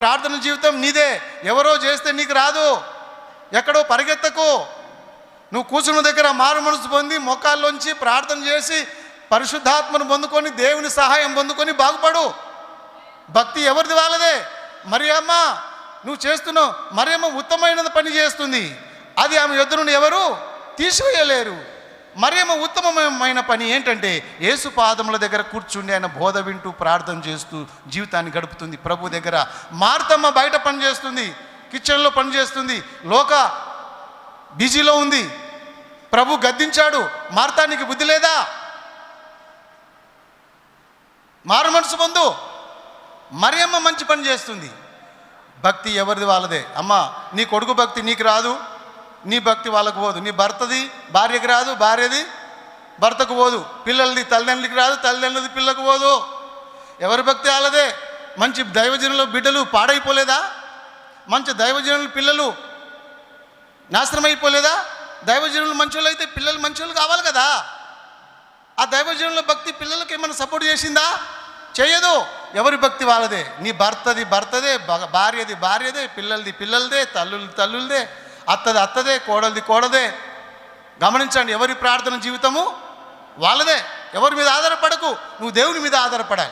ప్రార్థన జీవితం నీదే. ఎవరో చేస్తే నీకు రాదు. ఎక్కడో పరిగెత్తకు. నువ్వు కూర్చున్న దగ్గర మారు మనసు పొంది మోకాల్లోంచి ప్రార్థన చేసి పరిశుద్ధాత్మను పొందుకొని దేవుని సహాయం పొందుకొని బాగుపడు. భక్తి ఎవరిది వాళ్ళదే. మరియమ్మ నువ్వు చేస్తున్నావు, మరియమ్మ ఉత్తమమైన పని చేస్తుంది. అది ఆమె యొద్ద నుండి ఎవరు తీసివేయలేరు. మరియమ్మ ఉత్తమమైన పని ఏంటంటే యేసు పాదముల దగ్గర కూర్చుండి ఆయన బోధ వింటూ ప్రార్థన చేస్తూ జీవితాన్ని గడుపుతుంది ప్రభు దగ్గర. మార్తమ్మ బయట పని చేస్తుంది, కిచెన్లో పని చేస్తుంది, లోక బిజీలో ఉంది. ప్రభు గద్దించాడు, మార్తానికి బుద్ధి లేదా? మారు మనసు పొందు. మరియమ్మ మంచి పని చేస్తుంది. భక్తి ఎవరిది వాళ్ళదే. అమ్మ నీ కొడుకు భక్తి నీకు రాదు, నీ భక్తి వాళ్ళకు పోదు. నీ భర్తది భార్యకి రాదు, భార్యది భర్తకు పోదు. పిల్లలది తల్లిదండ్రులకి రాదు, తల్లిదండ్రులది పిల్లకు పోదు. ఎవరి భక్తి వాళ్ళదే. మంచి దైవజనుల బిడ్డలు పాడైపోలేదా? మంచి దైవజనుల పిల్లలు నాశనం అయిపోలేదా? దైవజనులు మంచోళ్ళు అయితే పిల్లలు మంచోళ్ళు కావాలి కదా. ఆ దైవజనుల భక్తి పిల్లలకి ఏమైనా సపోర్ట్ చేసిందా? చేయదు. ఎవరి భక్తి వాళ్ళదే. నీ భర్తది భర్తదే, భార్యది భార్యదే, పిల్లలది పిల్లలదే, తల్లులదే, అత్తదే, కోడలిది కోడదే. గమనించండి, ఎవరి ప్రార్థన జీవితము వాళ్ళదే. ఎవరి మీద ఆధారపడకు, నువ్వు దేవుని మీద ఆధారపడాలి.